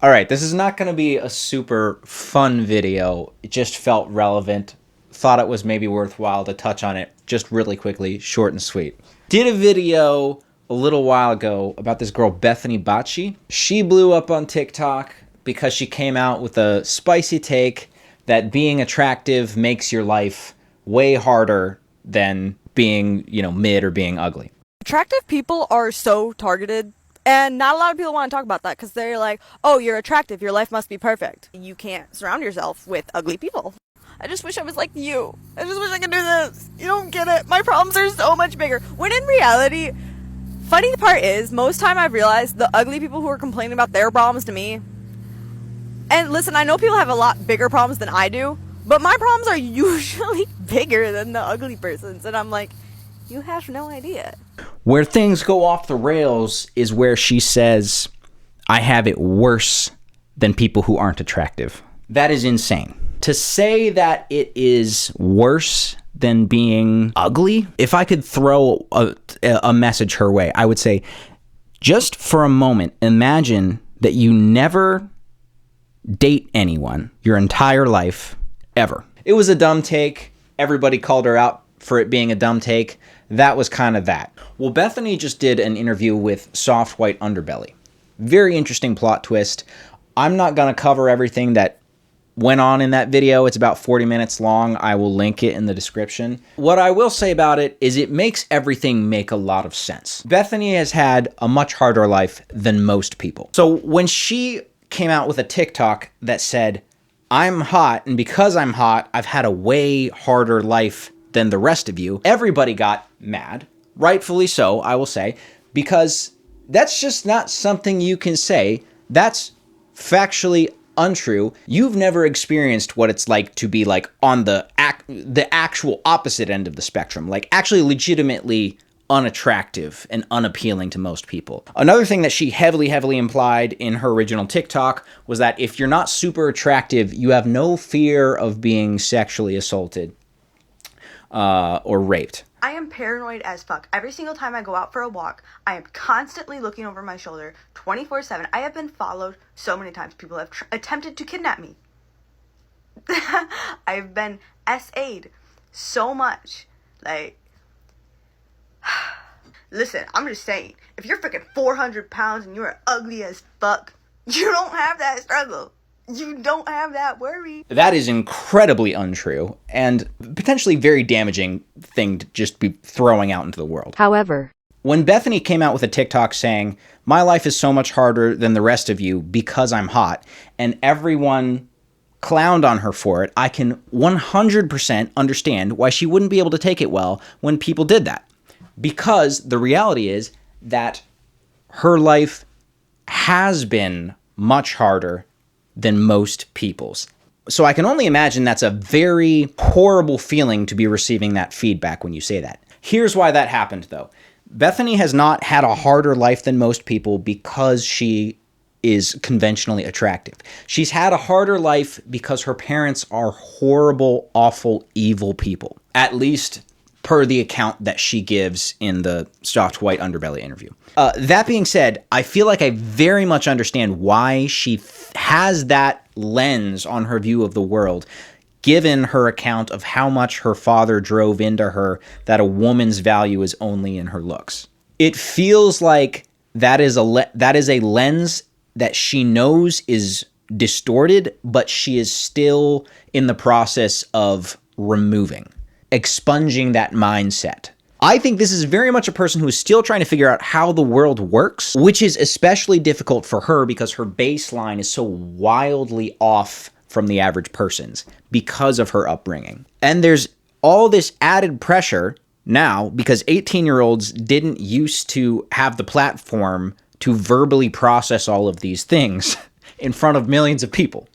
All right, this is not going to be a super fun video. It just felt relevant. Thought it was maybe worthwhile to touch on it just really quickly, short and sweet. Did a video a little while ago about this girl, Bethany Bachie. She blew up on TikTok because she came out with a spicy take that being attractive makes your life way harder than being, mid or being ugly. Attractive people are so targeted, and not a lot of people want to talk about that because they're like, oh, you're attractive, your life must be perfect. You can't surround yourself with ugly people. I just wish I was like you. I just wish I could do this. You don't get it. My problems are so much bigger. When in reality, funny part is, most time I've realized the ugly people who are complaining about their problems to me, and listen, I know people have a lot bigger problems than I do, but my problems are usually bigger than the ugly person's, and I'm like, you have no idea. Where things go off the rails is where she says, I have it worse than people who aren't attractive. That is insane. To say that it is worse than being ugly, if I could throw a message her way, I would say, just for a moment, imagine that you never date anyone your entire life, ever. It was a dumb take. Everybody called her out for it being a dumb take. That was kind of that. Well, Bethany just did an interview with Soft White Underbelly. Very interesting plot twist. I'm not going to cover everything that went on in that video. It's about 40 minutes long. I will link it in the description. What I will say about it is it makes everything make a lot of sense. Bethany has had a much harder life than most people. So when she came out with a TikTok that said, I'm hot, and because I'm hot, I've had a way harder life than the rest of you, everybody got mad, rightfully so, I will say, because that's just not something you can say. That's factually untrue. You've never experienced what it's like to be like on the actual opposite end of the spectrum, like actually legitimately unattractive and unappealing to most people. Another thing that she heavily implied in her original TikTok was that if you're not super attractive, you have no fear of being sexually assaulted or raped. I am paranoid as fuck. Every single time I go out for a walk, I am constantly looking over my shoulder 24/7. I have been followed so many times. People have attempted to kidnap me. I've been SA'd so much. Like, listen, I'm just saying, if you're freaking 400 pounds and you're ugly as fuck, you don't have that struggle. You don't have that worry. That is incredibly untrue and potentially very damaging thing to just be throwing out into the world. However, when Bethany came out with a TikTok saying, my life is so much harder than the rest of you because I'm hot, and everyone clowned on her for it, I can 100% understand why she wouldn't be able to take it well when people did that. Because the reality is that her life has been much harder than most people's. So I can only imagine that's a very horrible feeling to be receiving that feedback when you say that. Here's why that happened, though. Bethany has not had a harder life than most people because she is conventionally attractive. She's had a harder life because her parents are horrible, awful, evil people. At least per the account that she gives in the Soft White Underbelly interview. That being said, I feel like I very much understand why she has that lens on her view of the world, given her account of how much her father drove into her that a woman's value is only in her looks. It feels like that is a lens that she knows is distorted, but she is still in the process of removing, expunging that mindset. I think this is very much a person who is still trying to figure out how the world works, which is especially difficult for her because her baseline is so wildly off from the average person's because of her upbringing. And there's all this added pressure now because 18-year-olds didn't used to have the platform to verbally process all of these things in front of millions of people,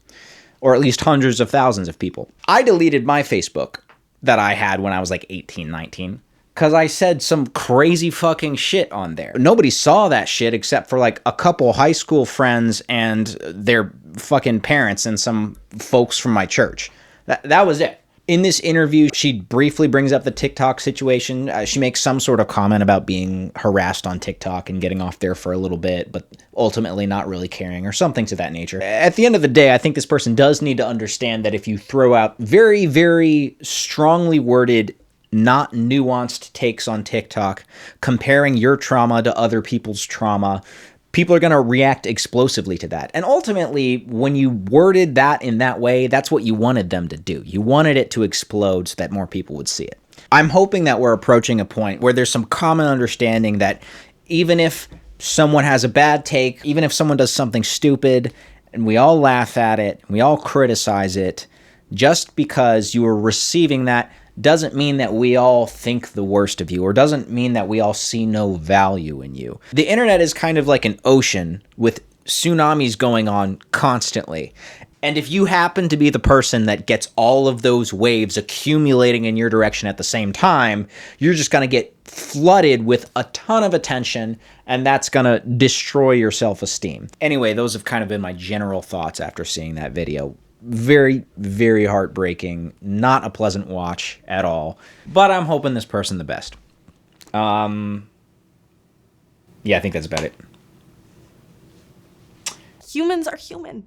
or at least hundreds of thousands of people. I deleted my Facebook that I had when I was like 18, 19, because I said some crazy fucking shit on there. Nobody saw that shit except for like a couple high school friends and their fucking parents and some folks from my church. That was it. In this interview, she briefly brings up the TikTok situation. She makes some sort of comment about being harassed on TikTok and getting off there for a little bit, but ultimately not really caring or something to that nature. At the end of the day, I think this person does need to understand that if you throw out very, very strongly worded, not nuanced takes on TikTok, comparing your trauma to other people's trauma, people are going to react explosively to that. And ultimately, when you worded that in that way, that's what you wanted them to do. You wanted it to explode so that more people would see it. I'm hoping that we're approaching a point where there's some common understanding that even if someone has a bad take, even if someone does something stupid, and we all laugh at it, we all criticize it, just because you are receiving that doesn't mean that we all think the worst of you, or doesn't mean that we all see no value in you. The internet is kind of like an ocean with tsunamis going on constantly. And if you happen to be the person that gets all of those waves accumulating in your direction at the same time, you're just going to get flooded with a ton of attention, and that's going to destroy your self-esteem. Anyway, those have kind of been my general thoughts after seeing that video. Very, very heartbreaking. Not a pleasant watch at all. But I'm hoping this person the best. Yeah, I think that's about it. Humans are human.